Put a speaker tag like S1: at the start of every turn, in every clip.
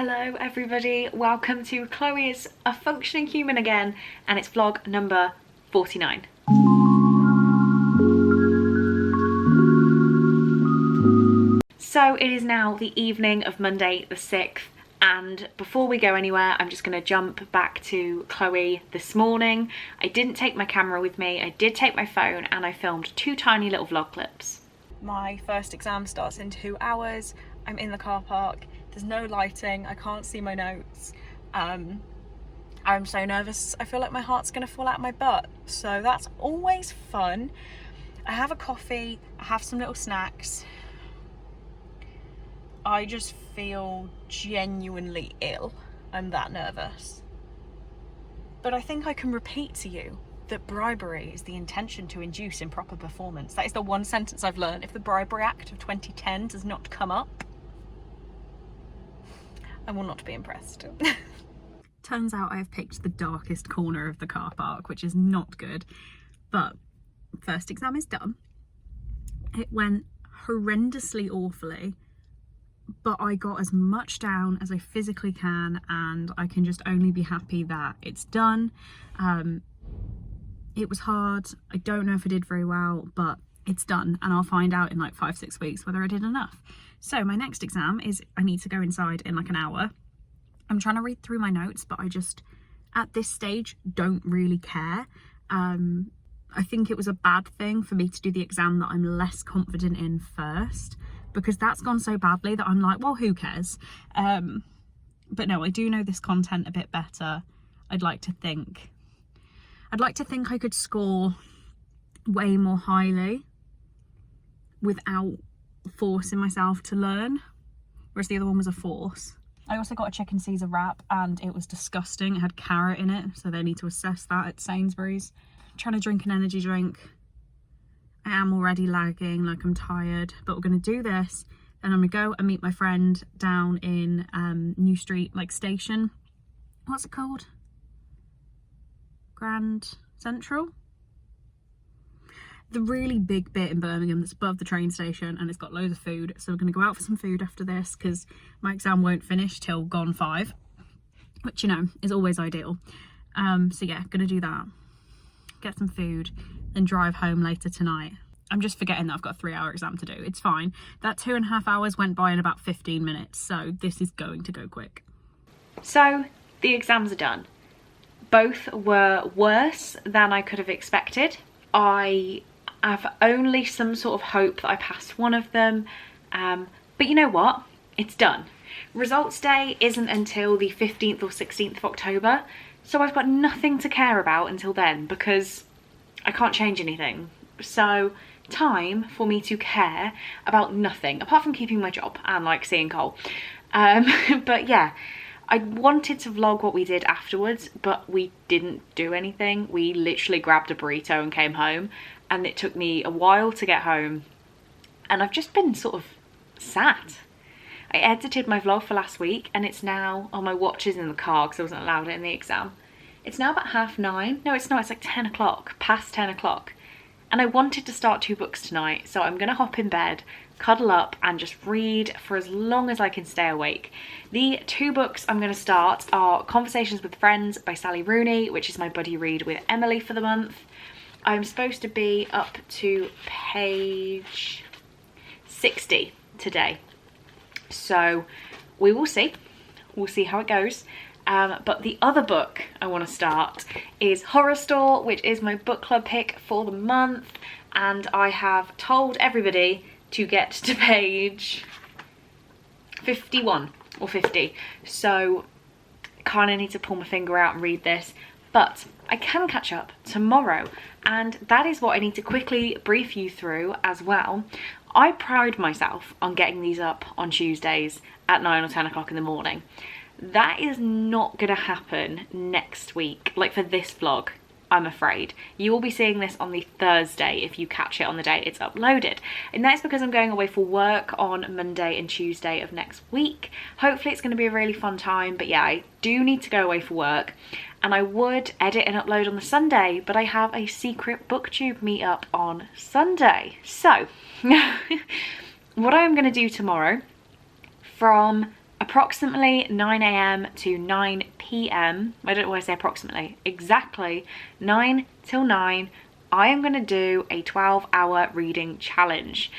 S1: Hello everybody, welcome to Chloe is a Functioning Human again, and it's vlog number 49. So it is now the evening of Monday the 6th, and before we go anywhere I'm just going to jump back to Chloe this morning. I didn't take my camera with me, I did take my phone and I filmed 2 tiny little vlog clips. My first exam starts in 2 hours, I'm in the car park. There's no lighting, I can't see my notes. I'm so nervous, I feel like my heart's gonna fall out of my butt. So that's always fun. I have a coffee, I have some little snacks. I just feel genuinely ill. I'm that nervous. But I think I can repeat to you that bribery is the intention to induce improper performance. That is the one sentence I've learned. If the Bribery Act of 2010 does not come up, I will not be impressed. Turns out I've picked the darkest corner of the car park, which is not good, but first exam is done. It went horrendously awfully, but I got as much down as I physically can, and I can just only be happy that it's done. It was hard. I don't know if I did very well, but it's done, and I'll find out in like 5-6 weeks whether I did enough. So my next exam is I need to go inside in like an hour. I'm trying to read through my notes, but I just, at this stage, don't really care. I think it was a bad thing for me to do the exam that I'm less confident in first, because that's gone so badly that I'm like, well, who cares? But no, I do know this content a bit better. I'd like to think I could score way more highly without forcing myself to learn, whereas the other one was a force. I also got a chicken Caesar wrap and it was disgusting. It had carrot in it, so they need to assess that at Sainsbury's. I'm trying to drink an energy drink. I am already lagging, like I'm tired, but we're going to do this, and I'm going to go and meet my friend down in New Street, like station. What's it called? Grand Central? The really big bit in Birmingham that's above the train station, and it's got loads of food. So we're going to go out for some food after this, because my exam won't finish till gone 5, which, you know, is always ideal. So yeah, gonna do that, get some food, then drive home later tonight. I'm just forgetting that I've got a 3-hour exam to do. It's fine. That 2.5 hours went by in about 15 minutes, so this is going to go quick. So the exams are done. Both were worse than I could have expected. I have only some sort of hope that I passed one of them, but you know what? It's done. Results day isn't until the 15th or 16th of October, so I've got nothing to care about until then because I can't change anything. So time for me to care about nothing apart from keeping my job and like seeing Cole. But yeah, I wanted to vlog what we did afterwards, but we didn't do anything. We literally grabbed a burrito and came home, and it took me a while to get home, and I've just been sort of sat. I edited my vlog for last week, and it's now, oh, my watch is in the car because I wasn't allowed it in the exam. It's now about 9:30. No, it's not, it's like 10 o'clock, past 10 o'clock. And I wanted to start 2 books tonight, so I'm gonna hop in bed, cuddle up and just read for as long as I can stay awake. The 2 books I'm going to start are Conversations with Friends by Sally Rooney, which is my buddy read with Emily for the month. I'm supposed to be up to page 60 today, so we will see. We'll see how it goes. But the other book I want to start is Horror Store, which is my book club pick for the month, and I have told everybody to get to page 51 or 50, so kind of need to pull my finger out and read this, but I can catch up tomorrow, and that is what I need to quickly brief you through as well. I pride myself on getting these up on Tuesdays at 9 or 10 o'clock in the morning. That is not gonna happen next week, like for this vlog. I'm afraid. You will be seeing this on the Thursday if you catch it on the day it's uploaded. And that's because I'm going away for work on Monday and Tuesday of next week. Hopefully it's going to be a really fun time, but yeah, I do need to go away for work. And I would edit and upload on the Sunday, but I have a secret booktube meetup on Sunday. So, what I'm going to do tomorrow from approximately 9 a.m. to 9 p.m. I don't know why I say approximately, exactly 9 till 9, I am going to do a 12-hour reading challenge.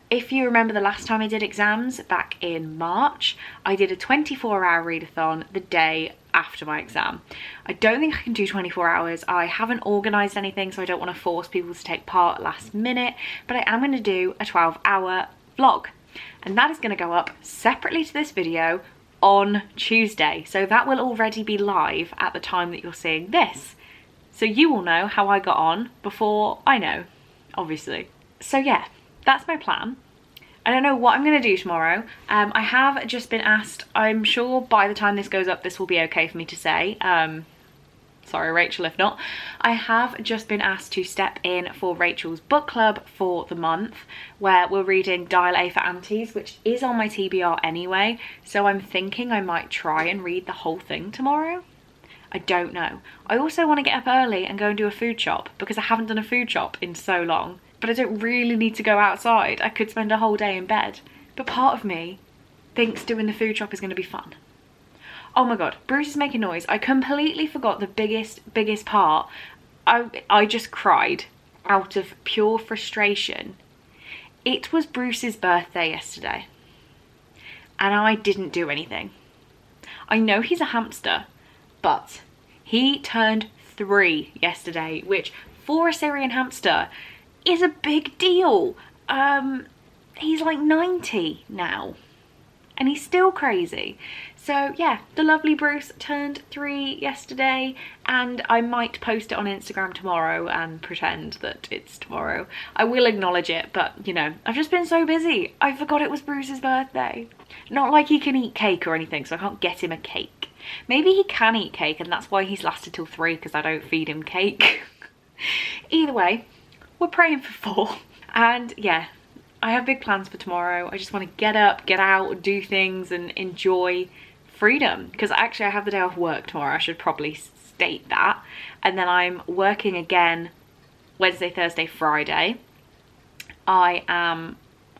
S1: If you remember the last time I did exams back in March, I did a 24-hour readathon the day after my exam. I don't think I can do 24 hours. I haven't organised anything, so I don't want to force people to take part last minute, but I am going to do a 12-hour vlog. And that is going to go up separately to this video on Tuesday. So that will already be live at the time that you're seeing this. So you will know how I got on before I know, obviously. So yeah, that's my plan. I don't know what I'm going to do tomorrow. I have just been asked, I'm sure by the time this goes up, this will be okay for me to say. Sorry, Rachel, if not. I have just been asked to step in for Rachel's book club for the month, where we're reading Dial A for Aunties, which is on my TBR anyway. So I'm thinking I might try and read the whole thing tomorrow. I don't know. I also want to get up early and go and do a food shop, because I haven't done a food shop in so long. But I don't really need to go outside. I could spend a whole day in bed. But part of me thinks doing the food shop is going to be fun. Oh my god, Bruce is making noise. I completely forgot the biggest part. I just cried out of pure frustration. It was Bruce's birthday yesterday, and I didn't do anything. I know he's a hamster, but he turned 3 yesterday, which for a Syrian hamster is a big deal. He's like 90 now, and he's still crazy. So yeah, the lovely Bruce turned 3 yesterday, and I might post it on Instagram tomorrow and pretend that it's tomorrow. I will acknowledge it, but you know, I've just been so busy. I forgot it was Bruce's birthday. Not like he can eat cake or anything, so I can't get him a cake. Maybe he can eat cake and that's why he's lasted till 3, because I don't feed him cake. Either way, we're praying for 4. And yeah, I have big plans for tomorrow. I just want to get up, get out, do things and enjoy freedom, because actually I have the day off work tomorrow. I should probably state that. And then I'm working again Wednesday, Thursday, Friday. I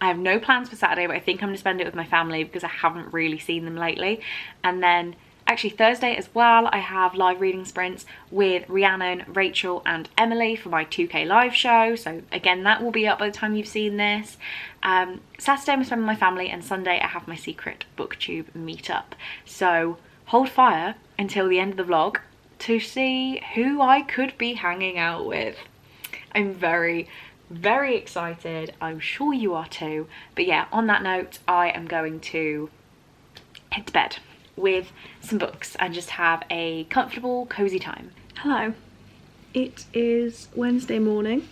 S1: have no plans for Saturday, but I think I'm going to spend it with my family because I haven't really seen them lately. And then actually Thursday as well, I have live reading sprints with Rhiannon, Rachel and Emily for my 2K live show. So again, that will be up by the time you've seen this. Saturday I'm spending with my family, and Sunday I have my secret booktube meetup. So hold fire until the end of the vlog to see who I could be hanging out with. I'm very excited. I'm sure you are too. But yeah, on that note, I am going to head to bed with some books and just have a comfortable, cozy time. Hello. It is Wednesday morning,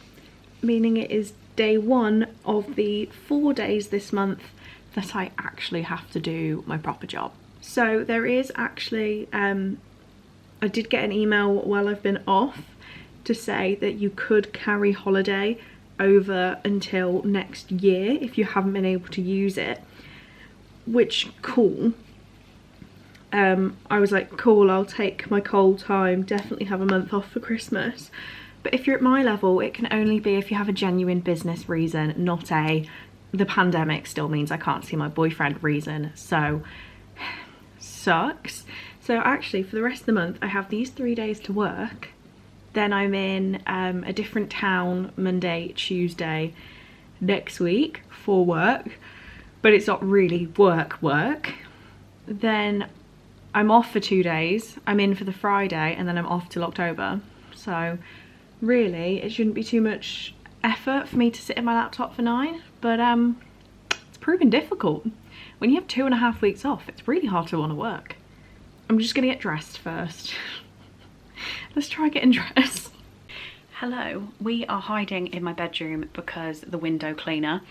S1: meaning it is day 1 of the 4 days this month that I actually have to do my proper job. So there is actually, I did get an email while I've been off to say that you could carry holiday over until next year if you haven't been able to use it, which cool. I was like, cool, I'll take my cold time, definitely have a month off for Christmas. But if you're at my level, it can only be if you have a genuine business reason, not the pandemic still means I can't see my boyfriend reason. So sucks. So actually for the rest of the month I have these 3 days to work. Then I'm in a different town Monday, Tuesday next week for work, but it's not really work. Then I'm off for 2 days. I'm in for the Friday and then I'm off till October. So really it shouldn't be too much effort for me to sit in my laptop for 9, but it's proven difficult. When you have 2.5 weeks off, it's really hard to want to work. I'm just gonna get dressed first. Let's try getting dressed. Hello, we are hiding in my bedroom because the window cleaner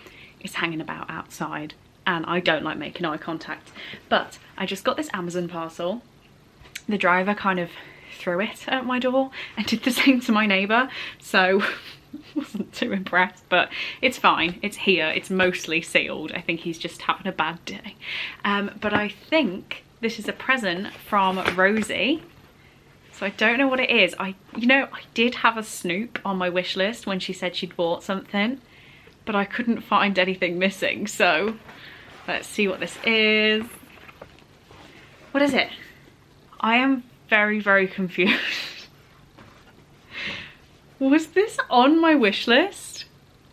S1: is hanging about outside and I don't like making eye contact. But I just got this Amazon parcel. The driver kind of threw it at my door and did the same to my neighbour, so wasn't too impressed, but it's fine. It's here, it's mostly sealed. I think he's just having a bad day. But I think this is a present from Rosie. So I don't know what it is. You know, I did have a snoop on my wish list when she said she'd bought something, but I couldn't find anything missing. So let's see what this is. What is it? I am very, very confused. Was this on my wish list?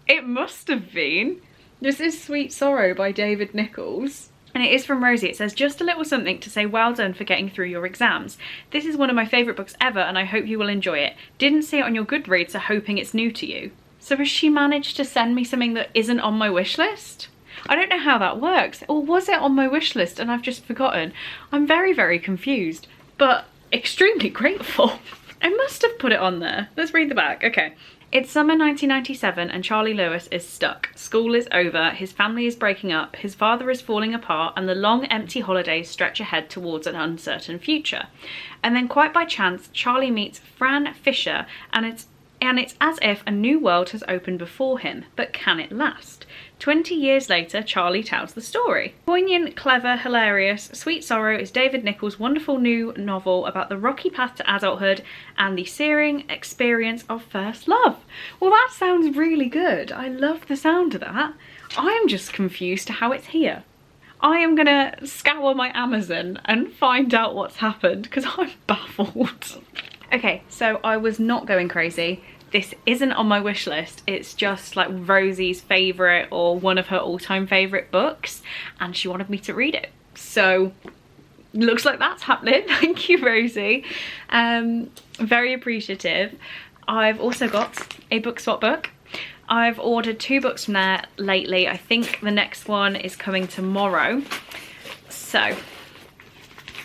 S1: It must have been. This is Sweet Sorrow by David Nichols. And it is from Rosie. It says, just a little something to say well done for getting through your exams. This is one of my favourite books ever and I hope you will enjoy it. Didn't see it on your Goodreads, so hoping it's new to you. So has she managed to send me something that isn't on my wish list? I don't know how that works. Or was it on my wish list and I've just forgotten? I'm very, very confused, but extremely grateful. I must have put it on there. Let's read the back. Okay. It's summer 1997 and Charlie Lewis is stuck. School is over, his family is breaking up, his father is falling apart, and the long empty holidays stretch ahead towards an uncertain future. And then quite by chance, Charlie meets Fran Fisher and it's as if a new world has opened before him. But can it last? 20 years later, Charlie tells the story. Poignant, clever, hilarious, Sweet Sorrow is David Nichols' wonderful new novel about the rocky path to adulthood and the searing experience of first love. Well, that sounds really good. I love the sound of that. I'm just confused to how it's here. I am gonna scour my Amazon and find out what's happened because I'm baffled. Okay, so I was not going crazy. This isn't on my wish list. It's just like Rosie's favourite or one of her all-time favourite books and she wanted me to read it. So looks like that's happening. Thank you, Rosie. Very appreciative. I've also got a BOOKSWAP book. I've ordered 2 books from there lately. I think the next one is coming tomorrow. So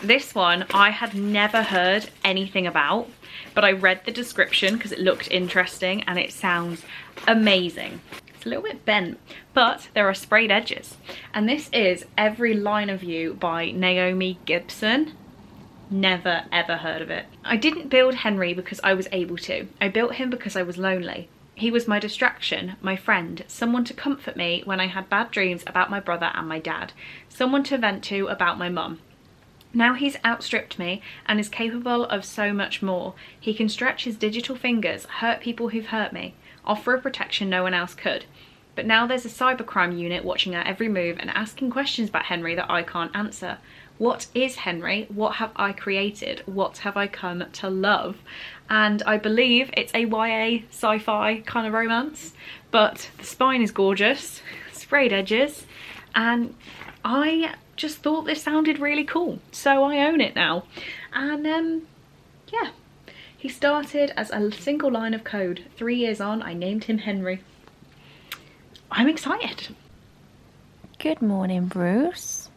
S1: this one I had never heard anything about, but I read the description because it looked interesting and it sounds amazing. It's a little bit bent, but there are sprayed edges. And this is Every Line of You by Naomi Gibson. Never ever heard of it. I didn't build Henry because I was able to. I built him because I was lonely. He was my distraction, my friend, someone to comfort me when I had bad dreams about my brother and my dad, someone to vent to about my mum. Now he's outstripped me and is capable of so much more. He can stretch his digital fingers, hurt people who've hurt me, offer a protection no one else could. But now there's a cybercrime unit watching our every move and asking questions about Henry that I can't answer. What is Henry? What have I created? What have I come to love? And I believe it's a YA sci-fi kind of romance, but the spine is gorgeous, sprayed edges, and I just thought this sounded really cool, so I own it now. And yeah, he started as a single line of code. 3 years on, I named him Henry. I'm excited.
S2: Good morning, Bruce.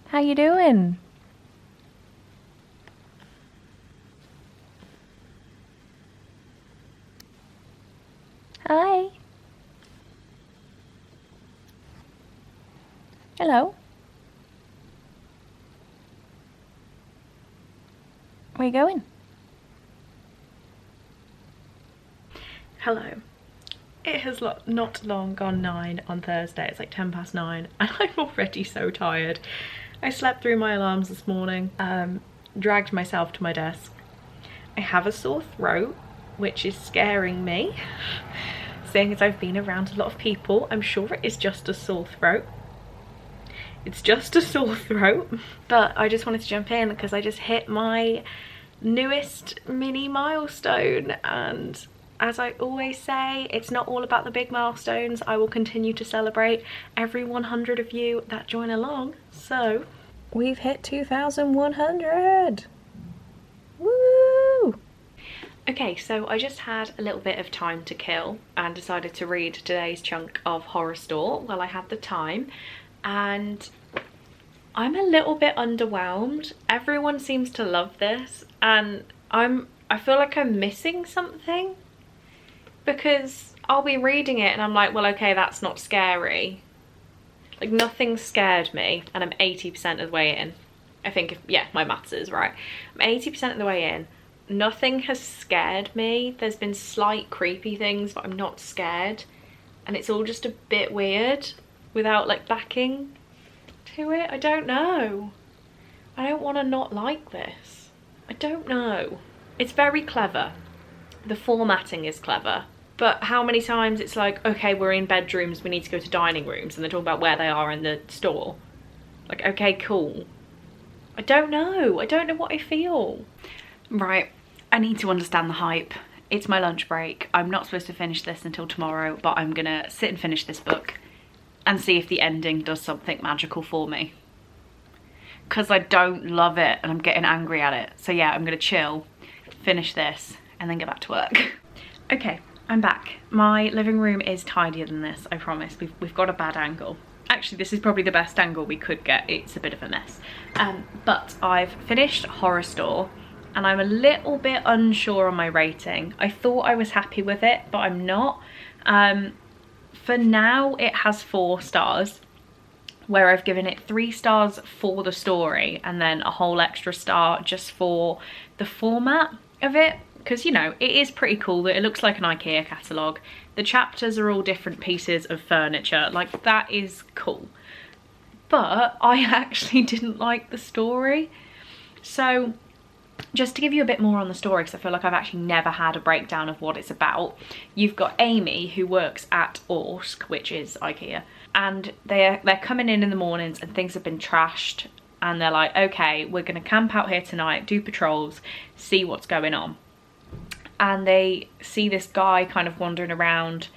S2: How you doing? Hi. Hello. Where you going?
S3: Hello. It has not long gone 9 on Thursday. It's like 10 past 9 and I'm already so tired. I slept through my alarms this morning, dragged myself to my desk. I have a sore throat, which is scaring me. Seeing as I've been around a lot of people, I'm sure it is just a sore throat. It's just a sore throat. But I just wanted to jump in because I just hit my newest mini milestone, and as I always say, it's not all about the big milestones. I will continue to celebrate every 100 of you that join along. So
S2: We've hit 2,100. Woo!
S3: okay, so I just had a little bit of time to kill and decided to read today's chunk of Horror Store while I had the time, and I'm a little bit underwhelmed. Everyone seems to love this and I feel like I'm missing something, because I'll be reading it and I'm like, well, okay, that's not scary. Like, nothing scared me, and I'm 80% of the way in. I think, yeah, my maths is right. I'm 80% of the way in. Nothing has scared me. There's been slight creepy things, but I'm not scared. And it's all just a bit weird without like backing to it. I don't know. I don't want to not like this. I don't know. It's very clever. The formatting is clever. But how many times it's like, okay, we're in bedrooms, we need to go to dining rooms, and they're talking about where they are in the store. Like, okay, cool. I don't know what I feel. Right, I need to understand the hype. It's my lunch break. I'm not supposed to finish this until tomorrow, but I'm gonna sit and finish this book and see if the ending does something magical for me. Because I don't love it and I'm getting angry at it. So yeah, I'm gonna chill, finish this, and then get back to work. Okay, I'm back. My living room is tidier than this, I promise. We've got a bad angle. Actually, this is probably the best angle we could get. It's a bit of a mess. But I've finished Horror and I'm a little bit unsure on my rating. I thought I was happy with it, but I'm not. For now, it has 4 stars, where I've given it 3 stars for the story and then a whole extra star just for the format of it. Because, you know, it is pretty cool that it looks like an IKEA catalogue. The chapters are all different pieces of furniture. Like, that is cool. But I actually didn't like the story. So, just to give you a bit more on the story, because I feel like I've actually never had a breakdown of what it's about. You've got Amy, who works at Orsk, which is IKEA. And they're coming in the mornings and things have been trashed. And they're like, okay, we're going to camp out here tonight, do patrols, see what's going on. And they see this guy kind of wandering around,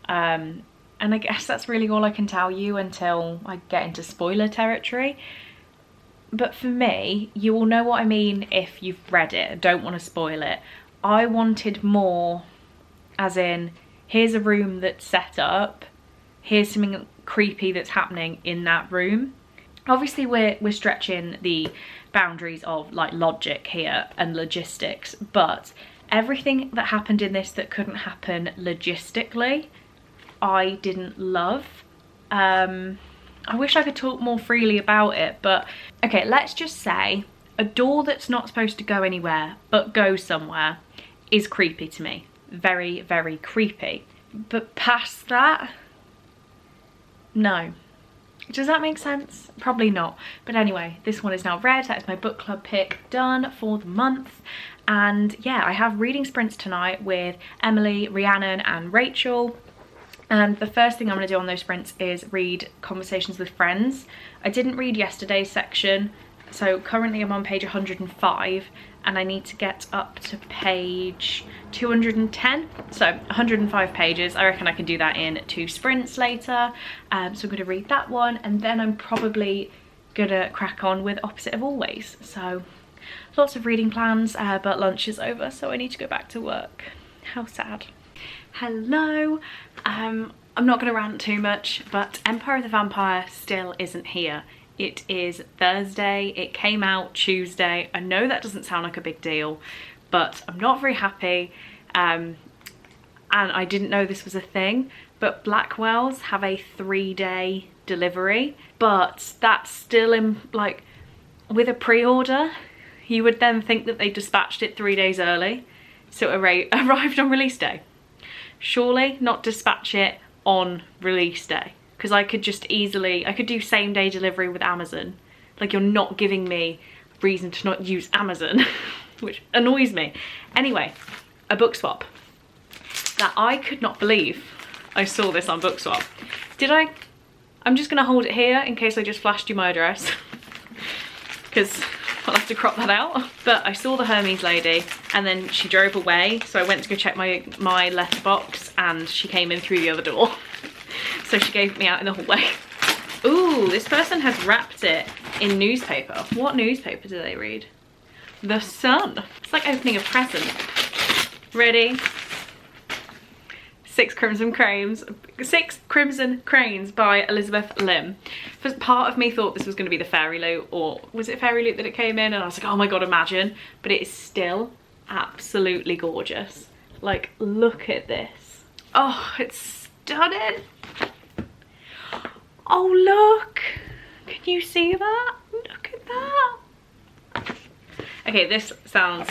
S3: and I guess that's really all I can tell you until I get into spoiler territory. But for me, you will know what I mean if you've read it. I don't want to spoil it. I wanted more, as in, here's a room that's set up, here's something creepy that's happening in that room. Obviously we're stretching the boundaries of like logic here and logistics, but everything that happened in this that couldn't happen logistically, I didn't love. I wish I could talk more freely about it, but okay, let's just say a door that's not supposed to go anywhere but goes somewhere is creepy to me. Very, very creepy. But past that, no. Does that make sense? Probably not. But anyway, this one is now read. That is my book club pick done for the month. And yeah, I have reading sprints tonight with Emily, Rhiannon and Rachel. And the first thing I'm going to do on those sprints is read Conversations with Friends. I didn't read yesterday's section, so currently I'm on page 105 and I need to get up to page 210. So 105 pages. I reckon I can do that in 2 sprints later. So I'm going to read that one and then I'm probably going to crack on with Opposite of Always. So lots of reading plans, but lunch is over, so I need to go back to work. How sad. Hello. I'm not going to rant too much, but Empire of the Vampire still isn't here. It is Thursday. It came out Tuesday. I know that doesn't sound like a big deal, but I'm not very happy. And I didn't know this was a thing, but Blackwell's have a 3-day delivery, but that's still in, like, with a pre-order, you would then think that they dispatched it 3 days early, so it arrived on release day. Surely not dispatch it on release day, because I could just easily, I could do same day delivery with Amazon. Like, you're not giving me reason to not use Amazon, which annoys me. Anyway, a book swap that I could not believe I saw this on BookSwap. Did I? I'm just gonna hold it here in case I just flashed you my address, because I'll have to crop that out. But I saw the Hermes lady and then she drove away, so I went to go check my letterbox and she came in through the other door. So she gave me out in the hallway. Ooh, this person has wrapped it in newspaper. What newspaper do they read? The Sun. It's like opening a present. Ready? 6 Crimson Cranes by Elizabeth Lim. First, part of me thought this was going to be the Fairy Loot, or was it Fairy Loot that it came in? And I was like, oh my god, imagine. But it is still absolutely gorgeous. Like, look at this. Oh, it's stunning. Oh, look. Can you see that? Look at that. Okay, this sounds...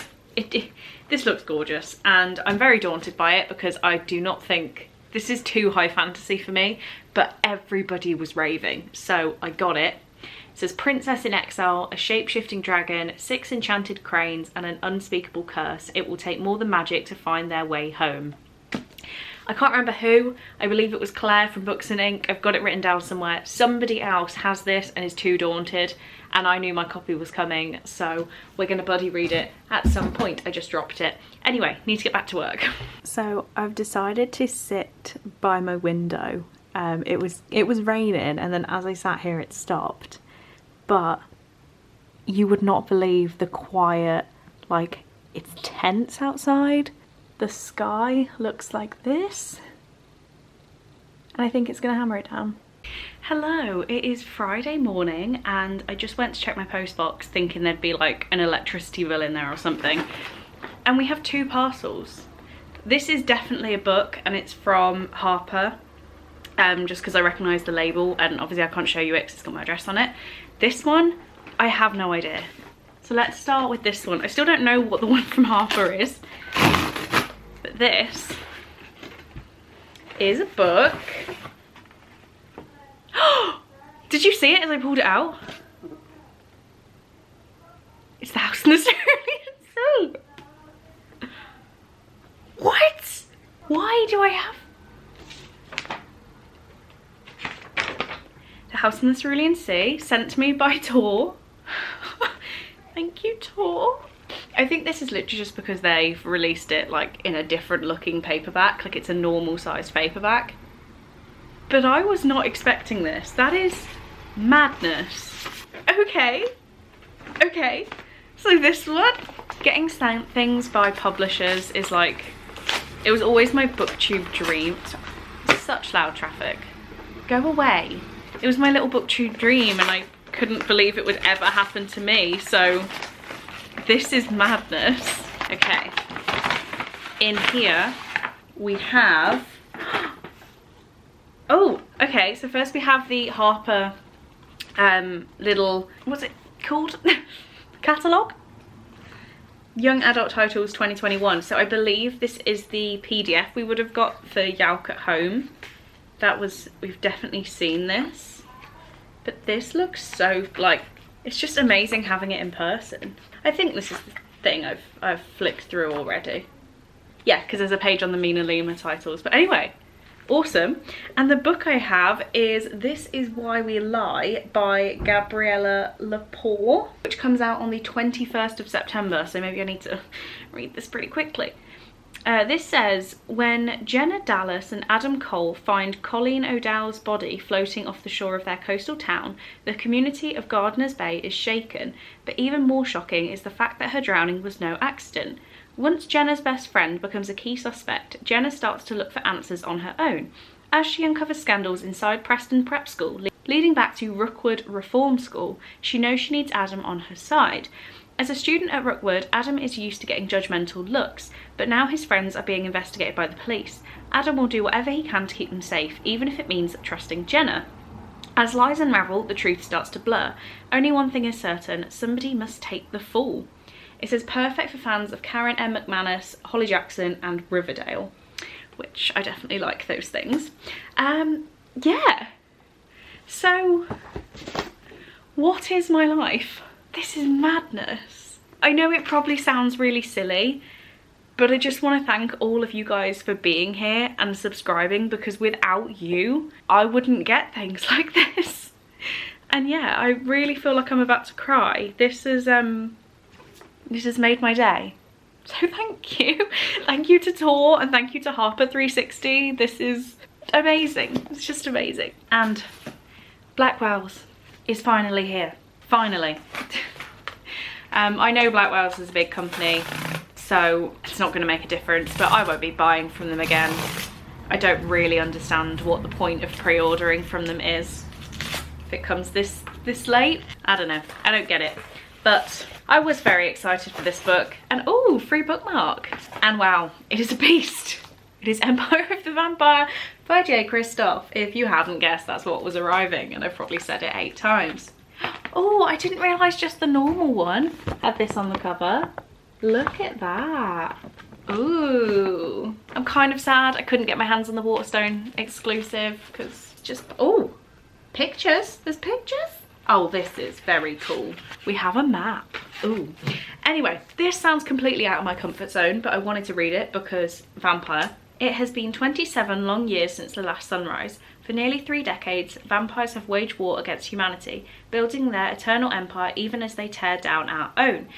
S3: This looks gorgeous and I'm very daunted by it because I do not think this is too high fantasy for me, but everybody was raving, so I got it. It says Princess in Exile, a shape-shifting dragon, 6 enchanted cranes and an unspeakable curse. It will take more than magic to find their way home. I can't remember who. I believe it was Claire from Books and Ink. I've got it written down somewhere. Somebody else has this and is too daunted, and I knew my copy was coming, so we're gonna buddy read it at some point. I just dropped it. Anyway, need to get back to work. So I've decided to sit by my window. It was raining, and then as I sat here it stopped, but you would not believe the quiet, like, it's tense outside. The sky looks like this, and I think it's gonna hammer it down. Hello, it is Friday morning and I just went to check my post box thinking there'd be like an electricity bill in there or something, and we have 2 parcels. This is definitely a book and it's from Harper, just because I recognise the label, and obviously I can't show you it because it's got my address on it. This one, I have no idea. So let's start with this one. I still don't know what the one from Harper is, but this is a book. Did you see it as I pulled it out? It's The House in the Cerulean Sea. What? Why do I have The House in the Cerulean Sea, sent to me by Tor? Thank you, Tor. I think this is literally just because they've released it like in a different looking paperback, like it's a normal sized paperback. But I was not expecting this. That is madness. Okay. Okay. So this one, getting sent things by publishers is like, it was always my booktube dream. Such loud traffic. Go away. It was my little booktube dream and I couldn't believe it would ever happen to me. So this is madness. Okay. In here we have, oh, okay, so first we have the Harper little, what's it called? Catalogue? Young Adult Titles 2021. So I believe this is the PDF we would have got for Yauk at Home. That was, we've definitely seen this. But this looks so, like, it's just amazing having it in person. I think this is the thing I've flicked through already. Yeah, because there's a page on the Mina Lima titles. But anyway, awesome. And the book I have is This Is Why We Lie by Gabriella Lepore, which comes out on the 21st of September, so maybe I need to read this pretty quickly. This says, when Jenna Dallas and Adam Cole find Colleen O'Dowd's body floating off the shore of their coastal town, the community of Gardiner's Bay is shaken, but even more shocking is the fact that her drowning was no accident. Once Jenna's best friend becomes a key suspect, Jenna starts to look for answers on her own, as she uncovers scandals inside Preston Prep School, leading back to Rookwood Reform School. She knows she needs Adam on her side. As a student at Rookwood, Adam is used to getting judgmental looks, but now his friends are being investigated by the police. Adam will do whatever he can to keep them safe, even if it means trusting Jenna. As lies unravel, the truth starts to blur. Only one thing is certain, somebody must take the fall. It says perfect for fans of Karen M. McManus, Holly Jackson and Riverdale, which I definitely like those things. Yeah. So, what is my life? This is madness. I know it probably sounds really silly, but I just want to thank all of you guys for being here and subscribing, because without you, I wouldn't get things like this. And yeah, I really feel like I'm about to cry. This has made my day. So thank you. Thank you to Tor and thank you to Harper 360. This is amazing. It's just amazing. And Blackwell's is finally here. Finally. I know Blackwell's is a big company, so it's not going to make a difference, but I won't be buying from them again. I don't really understand what the point of pre-ordering from them is. If it comes this late, I don't know. I don't get it. But I was very excited for this book, and oh, free bookmark. And wow, it is a beast. It is Empire of the Vampire by J. Kristoff. If you haven't guessed, that's what was arriving, and I've probably said it 8 times. Oh, I didn't realise just the normal one had this on the cover. Look at that. Ooh. I'm kind of sad I couldn't get my hands on the Waterstone exclusive, because just, oh, pictures. There's pictures. Oh, this is very cool. We have a map. Ooh. Anyway, this sounds completely out of my comfort zone, but I wanted to read it because vampire. It has been 27 long years since the last sunrise. For nearly 3 decades, vampires have waged war against humanity, building their eternal empire even as they tear down our own.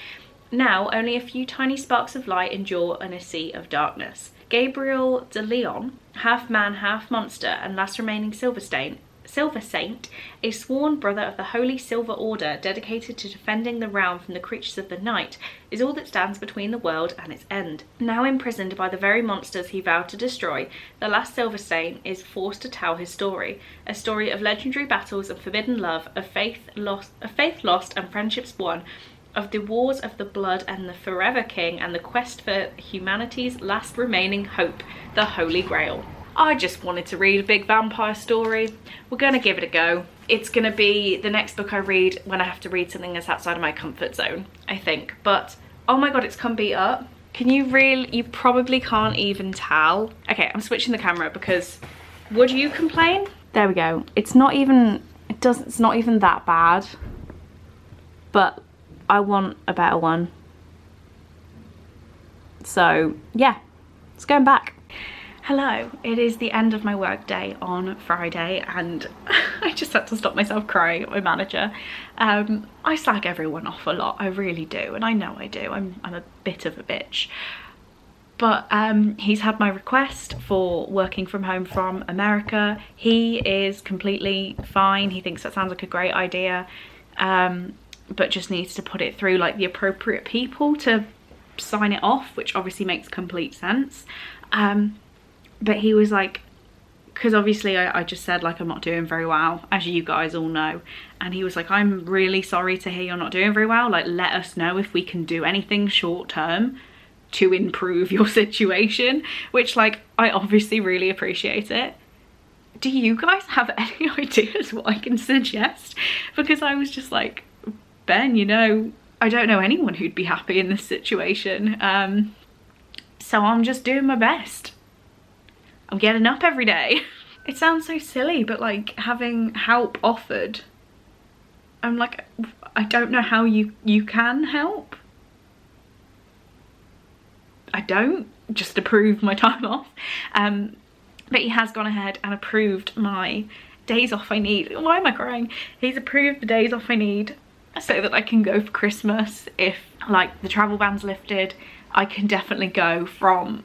S3: Now, only a few tiny sparks of light endure in a sea of darkness. Gabriel de Leon, half man, half monster, and last remaining Silver Saint, a sworn brother of the Holy Silver Order dedicated to defending the realm from the creatures of the night, is all that stands between the world and its end. Now imprisoned by the very monsters he vowed to destroy, the last Silver Saint is forced to tell his story, a story of legendary battles and forbidden love, of faith lost and friendships won, of the wars of the blood and the forever king, and the quest for humanity's last remaining hope, the Holy Grail. I just wanted to read a big vampire story. We're gonna give it a go. It's gonna be the next book I read when I have to read something that's outside of my comfort zone, I think. But oh my god, it's come beat up. Can you really? You probably can't even tell. Okay, I'm switching the camera because would you complain? There we go. It's not even that bad, but I want a better one. So yeah, it's going back. Hello, it is the end of my work day on Friday and I just had to stop myself crying at my manager. I slag everyone off a lot, I really do, and I know I do. I'm a bit of a bitch. But he's had my request for working from home from America. He is completely fine. He thinks that sounds like a great idea, but just needs to put it through like the appropriate people to sign it off, which obviously makes complete sense. But he was like, because obviously I just said like I'm not doing very well, as you guys all know, and he was like, I'm really sorry to hear you're not doing very well, like let us know if we can do anything short term to improve your situation, which like I obviously really appreciate it. Do you guys have any ideas what I can suggest? Because I was just like, Ben, you know, I don't know anyone who'd be happy in this situation, so I'm just doing my best. I'm getting up every day. It sounds so silly, but like having help offered, I'm like, I don't know how you can help. I don't, just approve my time off. But he has gone ahead and approved my days off I need. Why am I crying? He's approved the days off I need so that I can go for Christmas. If like the travel ban's lifted, I can definitely go from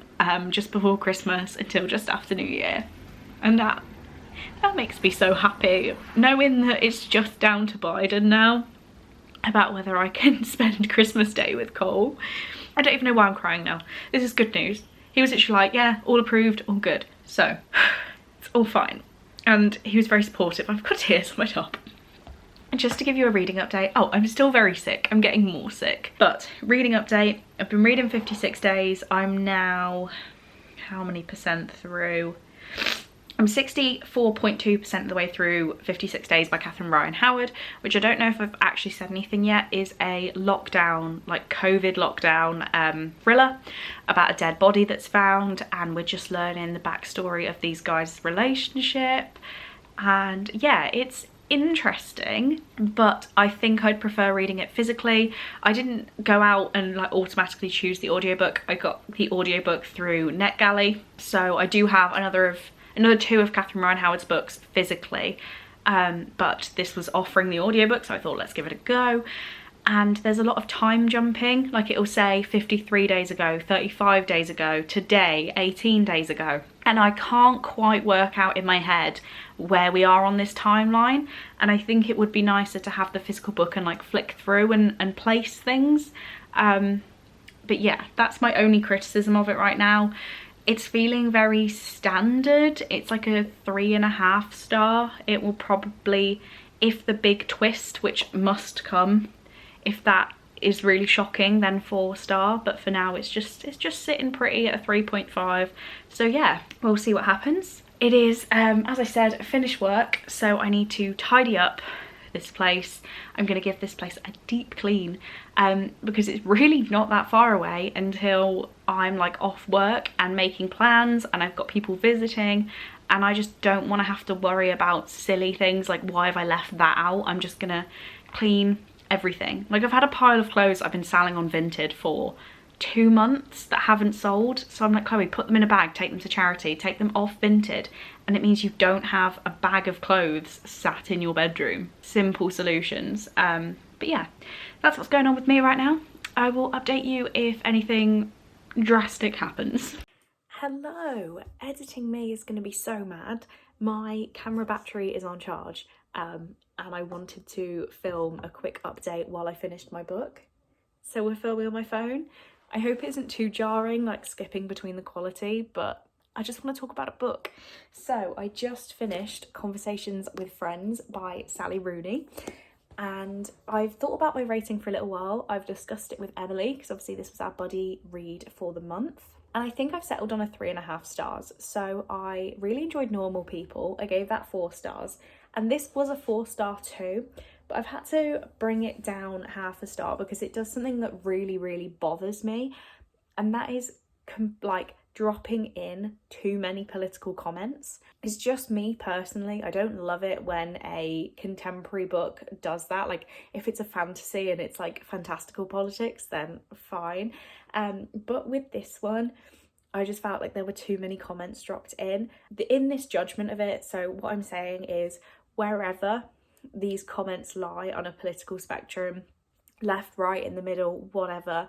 S3: just before Christmas until just after New Year, and that makes me so happy, knowing that it's just down to Biden now about whether I can spend Christmas Day with Cole. I don't even know why I'm crying now. This is good news. He was literally like, yeah, all approved, all good, so it's all fine, and he was very supportive. I've got tears on my top. And just to give you a reading update, oh, I'm still very sick. I'm getting more sick. But reading update, I've been reading 56 days. I'm now, how many percent through? I'm 64.2% of the way through 56 Days by Catherine Ryan Howard, which I don't know if I've actually said anything yet, is a lockdown, like COVID lockdown thriller about a dead body that's found, and we're just learning the backstory of these guys' relationship. And yeah, it's interesting, but I think I'd prefer reading it physically. I didn't go out and like automatically choose the audiobook. I got the audiobook through NetGalley, so I do have another 2 of Catherine Ryan Howard's books physically, but this was offering the audiobook, so I thought let's give it a go. And there's a lot of time jumping, like it'll say 53 days ago, 35 days ago, today, 18 days ago. And I can't quite work out in my head where we are on this timeline. And I think it would be nicer to have the physical book and like flick through and place things. But yeah, that's my only criticism of it right now. It's feeling very standard. It's like a 3.5 star. It will probably, if the big twist, which must come, if that is really shocking, then 4 star, but for now it's just sitting pretty at a 3.5. so yeah, we'll see what happens. It is as I said, finished work, so I need to tidy up this place. I'm gonna give this place a deep clean, because it's really not that far away until I'm like off work and making plans and I've got people visiting, and I just don't want to have to worry about silly things like why have I left that out. I'm just gonna clean everything. Like I've had a pile of clothes I've been selling on Vinted for 2 months that haven't sold. So I'm like, Chloe, put them in a bag, take them to charity, take them off Vinted, and it means you don't have a bag of clothes sat in your bedroom. Simple solutions. But yeah, that's what's going on with me right now. I will update you if anything drastic happens. Hello, editing me is going to be so mad. My camera battery is on charge, and I wanted to film a quick update while I finished my book. So we're filming on my phone. I hope it isn't too jarring, like skipping between the quality, but I just want to talk about a book. So I just finished Conversations with Friends by Sally Rooney, and I've thought about my rating for a little while. I've discussed it with Emily, because obviously this was our buddy read for the month. And I think I've settled on a 3.5 stars. So I really enjoyed Normal People. I gave that 4 stars. And this was a 4-star too. But I've had to bring it down half a star because it does something that really, really bothers me. And that is like dropping in too many political comments. It's just me personally. I don't love it when a contemporary book does that. Like if it's a fantasy and it's like fantastical politics, then fine. But with this one, I just felt like there were too many comments dropped in this judgment of it. So what I'm saying is, wherever these comments lie on a political spectrum, left, right, in the middle, whatever,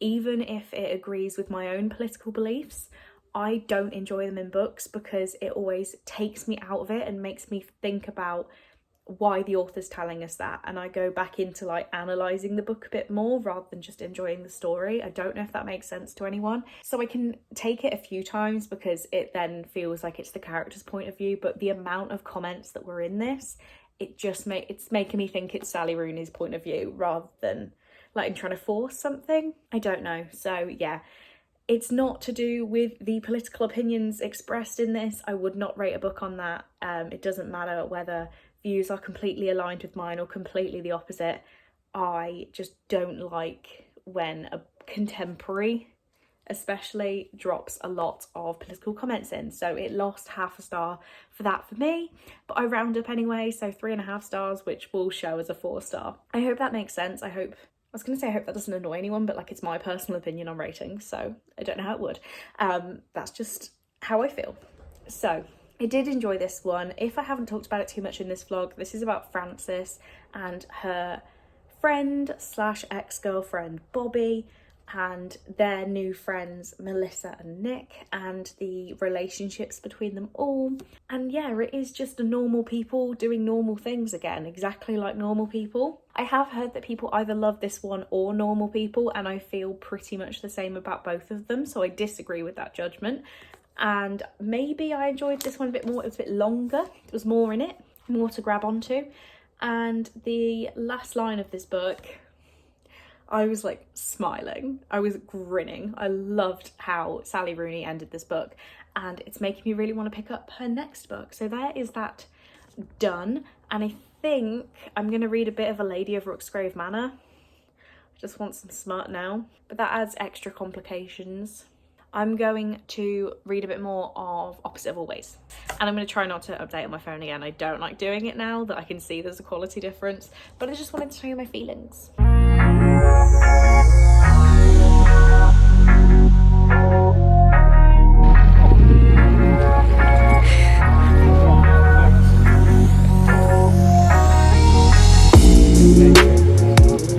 S3: even if it agrees with my own political beliefs, I don't enjoy them in books because it always takes me out of it and makes me think about why the author's telling us that, and I go back into like analysing the book a bit more rather than just enjoying the story. I don't know if that makes sense to anyone. So I can take it a few times because it then feels like it's the character's point of view, but the amount of comments that were in this, it's making me think it's Sally Rooney's point of view rather than like I'm trying to force something. I don't know. So yeah, it's not to do with the political opinions expressed in this. I would not rate a book on that. It doesn't matter whether views are completely aligned with mine or completely the opposite. I just don't like when a contemporary especially drops a lot of political comments in. So it lost half a star for that for me, but I round up anyway, so 3.5 stars, which will show as a 4-star. I hope that makes sense. I hope that doesn't annoy anyone, but like it's my personal opinion on ratings, so I don't know how it would. That's just how I feel. So I did enjoy this one. If I haven't talked about it too much in this vlog, this is about Frances and her friend slash ex-girlfriend Bobby and their new friends Melissa and Nick and the relationships between them all. And yeah, it is just a normal people doing normal things again, exactly like Normal People. I have heard that people either love this one or Normal People, and I feel pretty much the same about both of them, so I disagree with that judgment. And maybe I enjoyed this one a bit more. It was a bit longer. There was more in it, more to grab onto. And the last line of this book, I was like smiling. I was grinning. I loved how Sally Rooney ended this book, and it's making me really want to pick up her next book. So there is that done. And I think I'm going to read a bit of A Lady of Rooksgrave Manor. I just want some smut now, but that adds extra complications. I'm going to read a bit more of Opposite of Always, and I'm going to try not to update on my phone again. I don't like doing it now that I can see there's a quality difference, but I just wanted to tell you my feelings.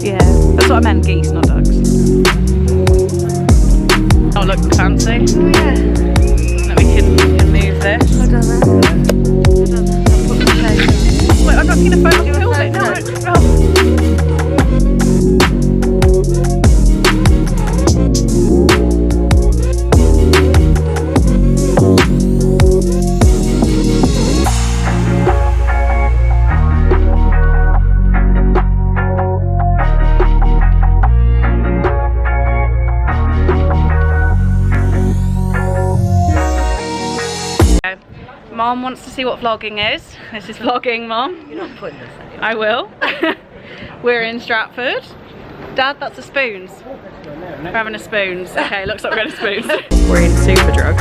S3: Yeah, that's what I meant, geese, not ducks. Oh, look fancy. Oh yeah. Then we can move this. Hold on there. Wait, I'm not going to phone you film it. No. Mom wants to see what vlogging is. This is vlogging, Mom.
S4: You're not putting this in.
S3: I will. We're in Stratford. Dad, that's a spoons. We're having a spoons. Okay, looks like we're going to spoons. We're in Superdrug.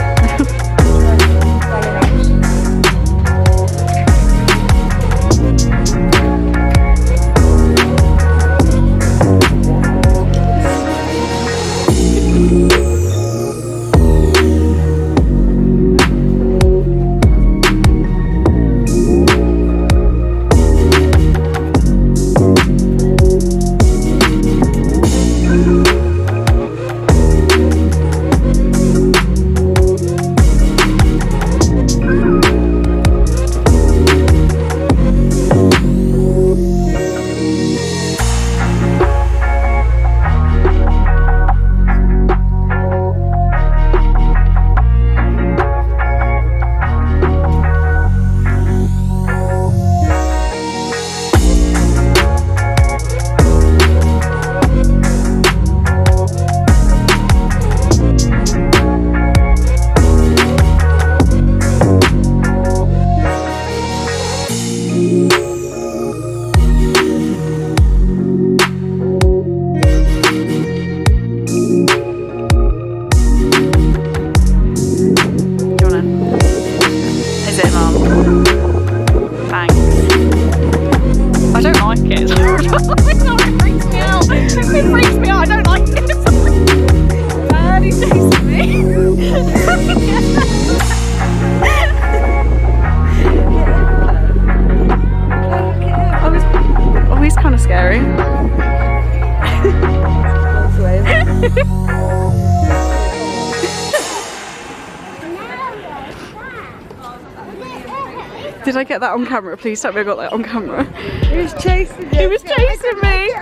S1: Did I get that on camera? Please tell me I got that on camera. He was chasing me. He was chasing me.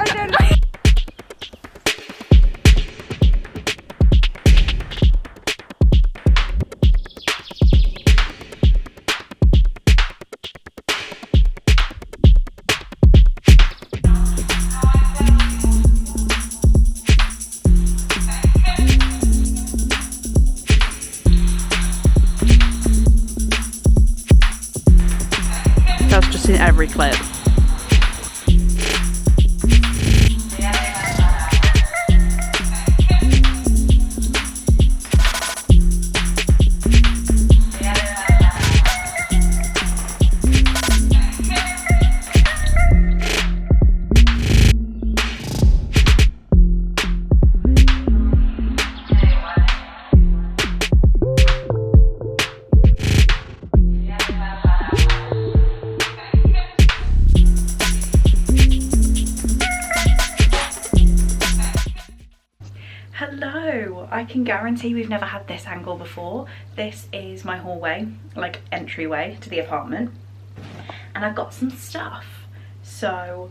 S1: That's just in every clip. Hello, I can guarantee we've never had this angle before. This is my hallway, like entryway to the apartment, and I've got some stuff. So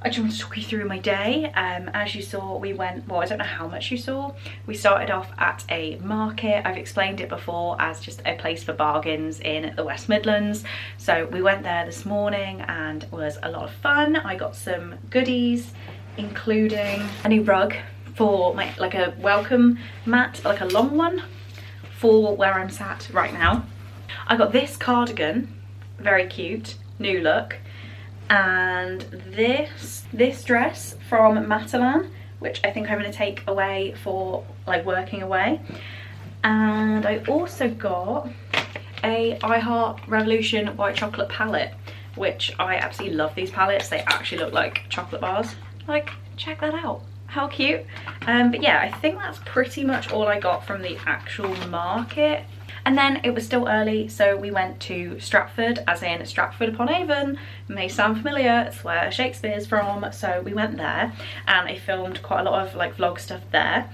S1: I just want to talk you through my day. As you saw, we went, well, I don't know how much you saw. We started off at a market. I've explained it before as just a place for bargains in the West Midlands. So we went there this morning and it was a lot of fun. I got some goodies, including a new rug for my, like a welcome mat, like a long one for where I'm sat right now. I got this cardigan, very cute, new look, and this dress from Matalan, which I think I'm going to take away for like working away. And I also got a I Heart Revolution white chocolate palette, which I absolutely love. These palettes, they actually look like chocolate bars. Like, check that out. How cute. But yeah, I think that's pretty much all I got from the actual market. And then it was still early, so we went to Stratford, as in Stratford upon Avon. May sound familiar, it's where Shakespeare's from. So we went there and I filmed quite a lot of like vlog stuff there.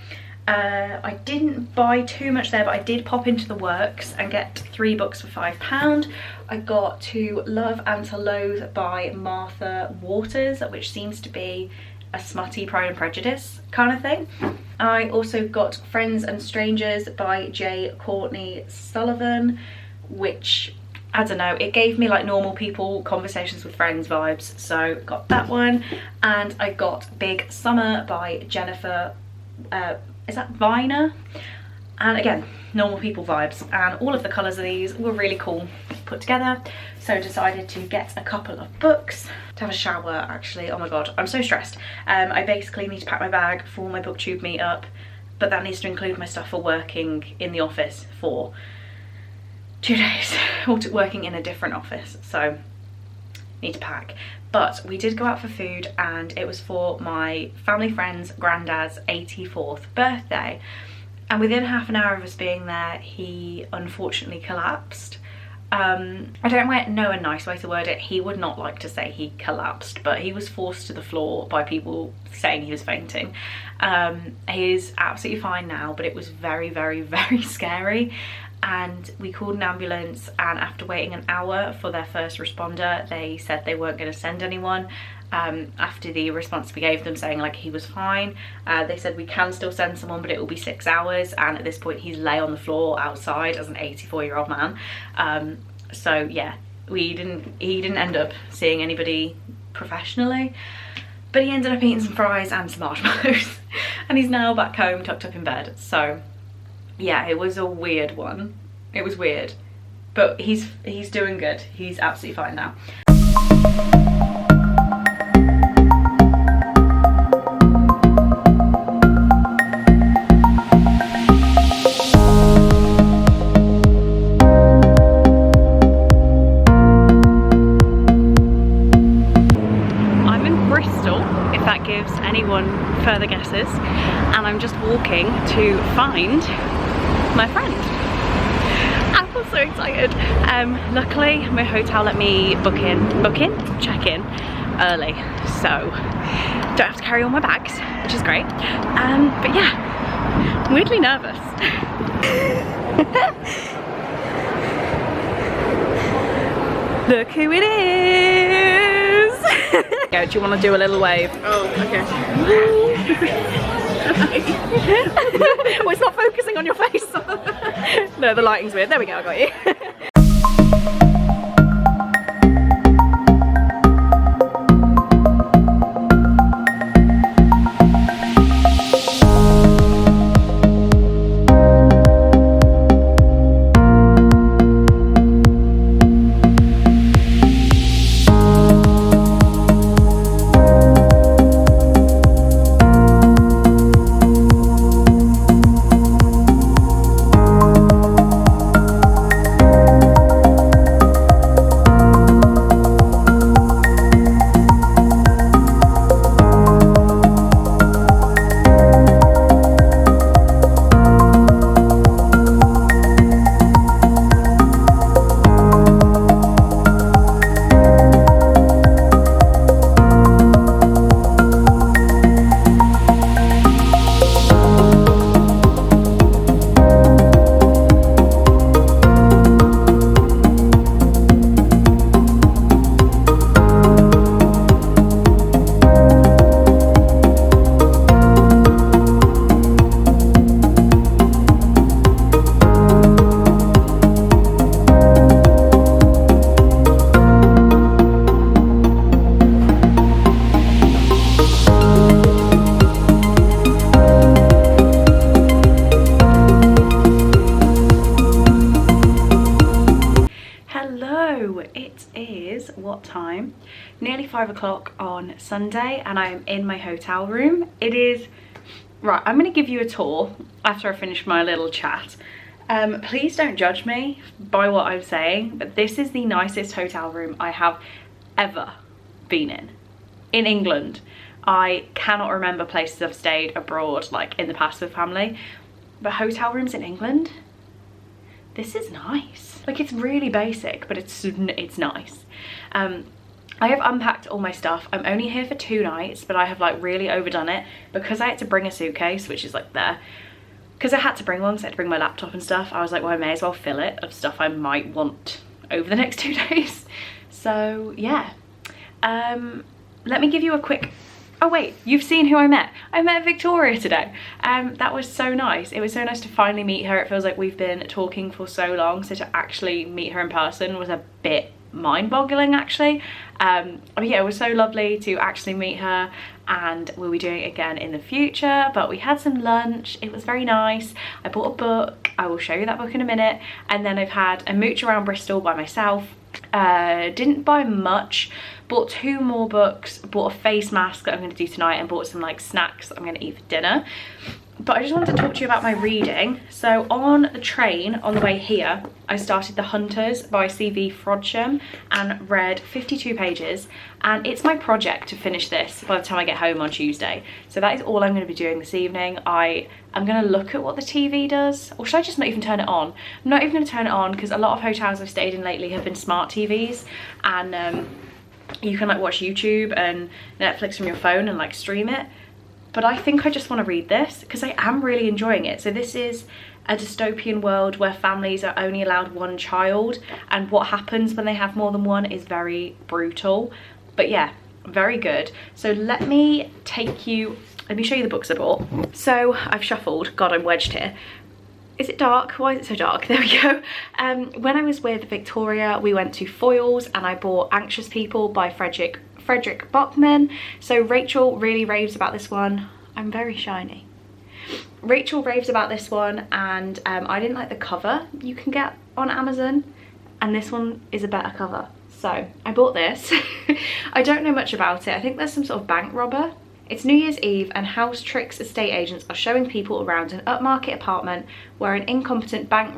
S1: I didn't buy too much there, but I did pop into the Works and get 3 books for £5. I got To Love and to Loathe by Martha Waters, which seems to be a smutty Pride and Prejudice kind of thing. I also got Friends and Strangers by J. Courtney Sullivan, which, I don't know, it gave me like normal people conversations with friends vibes, so got that one. And I got Big Summer by Jennifer, is that Viner? And again, normal people vibes, and all of the colours of these were really cool put together. So decided to get a couple of books, to have a shower actually. Oh my god, I'm so stressed. I basically need to pack my bag for my booktube meetup, but that needs to include my stuff for working in the office for 2 days, or working in a different office, so need to pack. But we did go out for food, and it was for my family friend's granddad's 84th birthday. And within half an hour of us being there, he unfortunately collapsed. I don't know a nice way to word it. He would not like to say he collapsed, but he was forced to the floor by people saying he was fainting. He's absolutely fine now, but it was very, very, very scary. And we called an ambulance, and after waiting an hour for their first responder, they said they weren't going to send anyone. After the response we gave them saying like he was fine, they said we can still send someone, but it will be 6 hours. And at this point he's lay on the floor outside as an 84-year-old man. So yeah, he didn't end up seeing anybody professionally, but he ended up eating some fries and some marshmallows and he's now back home tucked up in bed. So yeah, it was a weird one. It was weird, but he's doing good. He's absolutely fine now. I'm in Bristol, if that gives anyone further guesses, and I'm just walking to find my friend. I feel so excited. Luckily my hotel let me check in early, so don't have to carry all my bags, which is great. But yeah, I'm weirdly nervous. Look who it is! Go, do you want to do a little wave?
S4: Oh, okay.
S1: Well, it's not focusing on your face. No, the lighting's weird. There we go, I got you. What time? Nearly 5 o'clock on Sunday, and I am in my hotel room. It is right. I'm going to give you a tour after I finish my little chat. Please don't judge me by what I'm saying, but this is the nicest hotel room I have ever been in England. I cannot remember places I've stayed abroad like in the past with family, but hotel rooms in England, this is nice. Like, it's really basic, but it's nice. I have unpacked all my stuff. I'm only here for 2 nights, but I have like really overdone it because I had to bring a suitcase, which is like there. Because I had to bring one, because I had to bring my laptop and stuff. I was like, well, I may as well fill it of stuff I might want over the next 2 days. So yeah, let me give you a quick, oh wait, you've seen who I met. I met Victoria today. That was so nice. It was so nice to finally meet her. It feels like we've been talking for so long, so to actually meet her in person was a bit mind-boggling actually. But yeah, it was so lovely to actually meet her, and we'll be doing it again in the future. But we had some lunch, it was very nice. I bought a book, I will show you that book in a minute, and then I've had a mooch around Bristol by myself. Didn't buy much, bought 2 more books, bought a face mask that I'm going to do tonight, and bought some like snacks that I'm going to eat for dinner. But I just wanted to talk to you about my reading. So on the train on the way here, I started The Hunters by C.V. Frodsham and read 52 pages, and it's my project to finish this by the time I get home on Tuesday. So that is all I'm going to be doing this evening. I'm going to look at what the TV does, or should I just not even turn it on? I'm not even going to turn it on because a lot of hotels I've stayed in lately have been smart TVs, and you can like watch YouTube and Netflix from your phone and like stream it. But I think I just want to read this because I am really enjoying it. So this is a dystopian world where families are only allowed 1 child, and what happens when they have more than one is very brutal. But yeah, very good. So let me show you the books I bought. So I've shuffled, God, I'm wedged here. Is it dark? Why is it so dark? There we go. When I was with Victoria, we went to Foyles and I bought Anxious People by Frederick Bachman. So Rachel really raves about this one. I'm very shiny. Rachel raves about this one, and I didn't like the cover you can get on Amazon, and this one is a better cover. So I bought this. I don't know much about it. I think there's some sort of bank robber. It's New Year's Eve and House Tricks estate agents are showing people around an upmarket apartment where an incompetent bank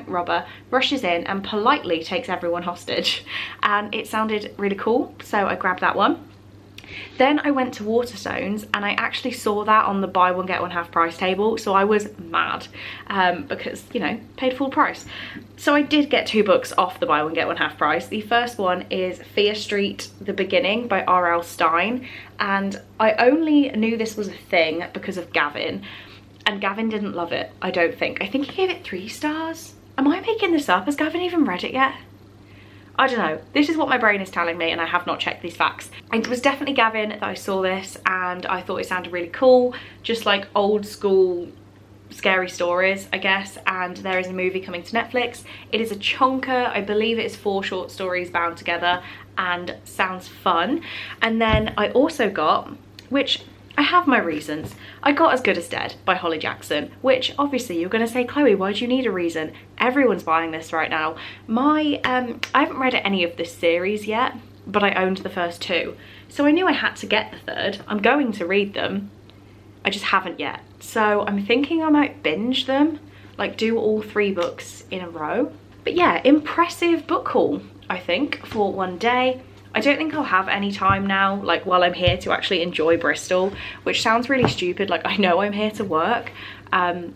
S1: robber rushes in and politely takes everyone hostage. And it sounded really cool, so I grabbed that one.
S3: Then I went to Waterstones and I actually saw that on the buy one get one half price table, so I was mad because, you know, paid full price. So I did get 2 books off the buy one get one half price. The first one is Fear Street: The Beginning by R.L. Stein, and I only knew this was a thing because of Gavin, and Gavin didn't love it, I don't think. I think he gave it 3 stars. Am I making this up? Has Gavin even read it yet? I don't know. This is what my brain is telling me, and I have not checked these facts. It was definitely Gavin that I saw this, and I thought it sounded really cool, just like old school scary stories, I guess. And there is a movie coming to Netflix. It is a chonker. I believe it is 4 short stories bound together, and sounds fun. And then I also got, which I have my reasons, I got As Good as Dead by Holly Jackson, which obviously you're going to say, Chloe, why do you need a reason? Everyone's buying this right now. I haven't read any of this series yet, but I owned the first 2. So I knew I had to get the 3rd. I'm going to read them. I just haven't yet. So I'm thinking I might binge them, like do all 3 books in a row. But yeah, impressive book haul, I think, for one day. I don't think I'll have any time now, like while I'm here, to actually enjoy Bristol, which sounds really stupid. Like, I know I'm here to work, but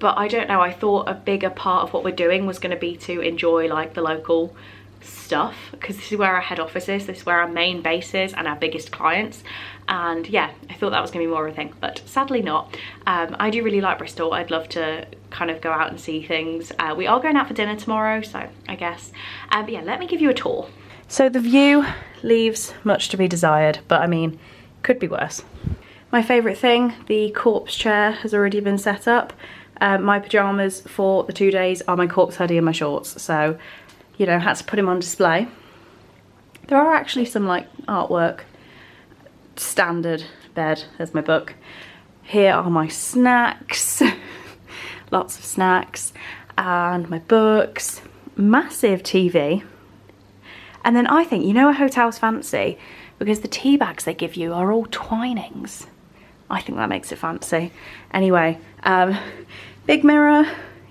S3: I don't know. I thought a bigger part of what we're doing was going to be to enjoy like the local stuff, because this is where our head office is, this is where our main base is and our biggest clients. And yeah, I thought that was gonna be more of a thing, but sadly not. I do really like Bristol. I'd love to kind of go out and see things. We are going out for dinner tomorrow, so I guess. But yeah, let me give you a tour. So the view leaves much to be desired, but I mean, could be worse. My favourite thing, the corpse chair has already been set up. My pyjamas for the 2 days are my corpse hoodie and my shorts, so, you know, had to put him on display. There are actually some like artwork. Standard bed, there's my book. Here are my snacks, lots of snacks, and my books, massive TV. And then I think, you know, a hotel's fancy because the tea bags they give you are all Twinings. I think that makes it fancy. Anyway, big mirror,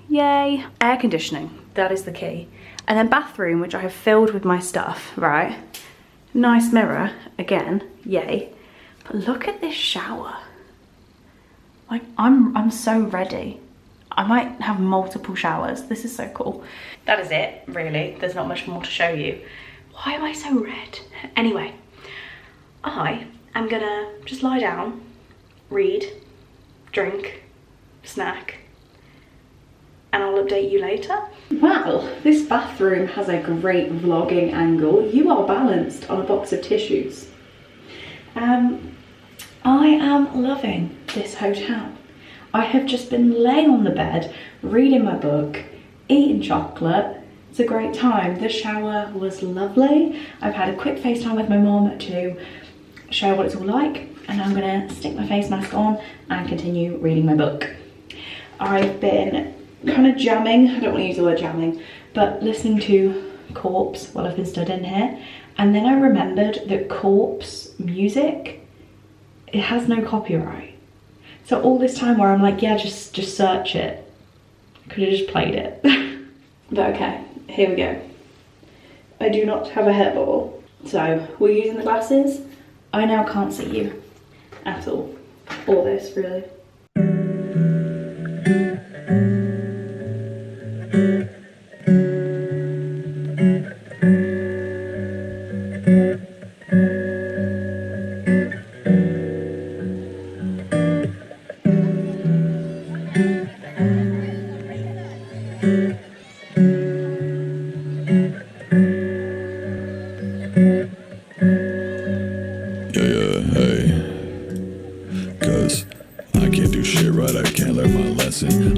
S3: yay. Air conditioning, that is the key. And then bathroom, which I have filled with my stuff, right? Nice mirror, again, yay. But look at this shower. Like, I'm so ready. I might have multiple showers. This is so cool. That is it, really. There's not much more to show you. Why am I so red? Anyway, I am gonna just lie down, read, drink, snack, and I'll update you later. Well, this bathroom has a great vlogging angle. You are balanced on a box of tissues. I am loving this hotel. I have just been laying on the bed, reading my book, eating chocolate. It's a great time. The shower was lovely. I've had a quick FaceTime with my mom to show what it's all like, and I'm gonna stick my face mask on and continue reading my book. I've been kind of jamming, I don't want to use the word jamming, but listening to Corpse while I've been studying here. And then I remembered that Corpse music, it has no copyright. So all this time where I'm like, yeah, just search it, could have just played it. But okay, here we go. I do not have a hairball. So we're using the glasses. I now can't see you at all. Or this, really.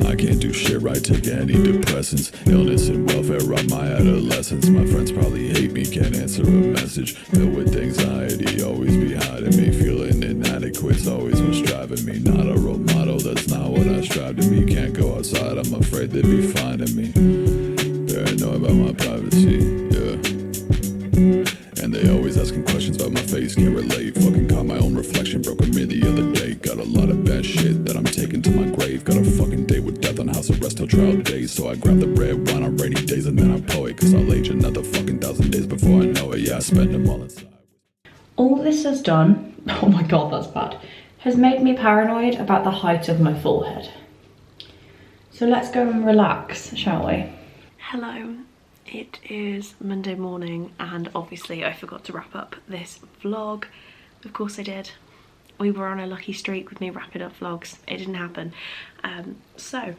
S4: I can't do shit right, take antidepressants. Illness and welfare robbed my adolescence. My friends probably hate me, can't answer a message. Filled with anxiety, always be hiding me. Feeling inadequate's always what's driving me. Not a role model, that's not what I strive to be. Can't go outside, I'm afraid they'd be finding me. Paranoid about my privacy, yeah. And they always asking questions about my face, can't relate. Fucking caught my own reflection, broke a mirror the other day. Got a lot of bad shit that I'm taking to my grave. Got a fucking date with death on house arrest till trial days. So I grab the red wine on rainy days and then I pour it, cause I'll age another fucking 1,000 days before I know it. Yeah, I spend them all inside.
S3: All done, oh my god, that's bad, has made me paranoid about the height of my forehead. So let's go and relax, shall we? Hello, it is Monday morning and obviously I forgot to wrap up this vlog. Of course I did. We were on a lucky streak with me wrapping up vlogs. It didn't happen. So,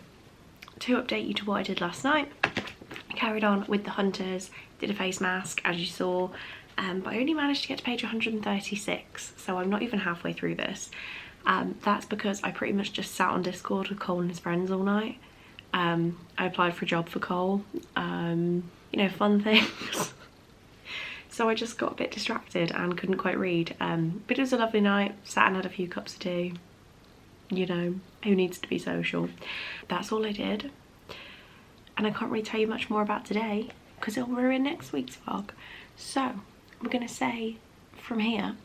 S3: to update you to what I did last night, I carried on with the hunters, did a face mask as you saw, but I only managed to get to page 136, so I'm not even halfway through this. That's because I pretty much just sat on Discord with Cole and his friends all night. I applied for a job for Cole, you know, fun things. So I just got a bit distracted and couldn't quite read, but it was a lovely night, sat and had a few cups of tea. You know, who needs to be social? That's all I did, and I can't really tell you much more about today because it'll ruin next week's vlog. So I'm gonna say from here,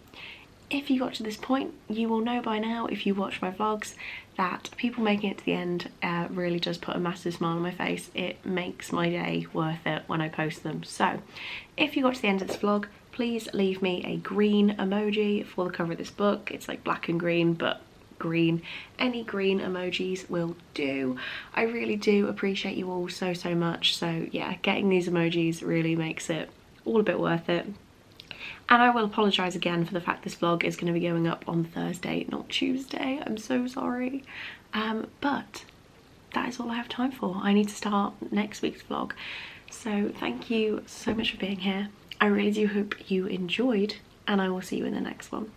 S3: if you got to this point, you will know by now, if you watch my vlogs, that people making it to the end really does put a massive smile on my face. It makes my day worth it when I post them. So if you got to the end of this vlog, please leave me a green emoji for the cover of this book. It's like black and green, but green. Any green emojis will do. I really do appreciate you all so much. So yeah, getting these emojis really makes it all a bit worth it. And I will apologise again for the fact this vlog is going to be going up on Thursday, not Tuesday. I'm so sorry. But that is all I have time for. I need to start next week's vlog. So thank you so much for being here. I really do hope you enjoyed, and I will see you in the next one.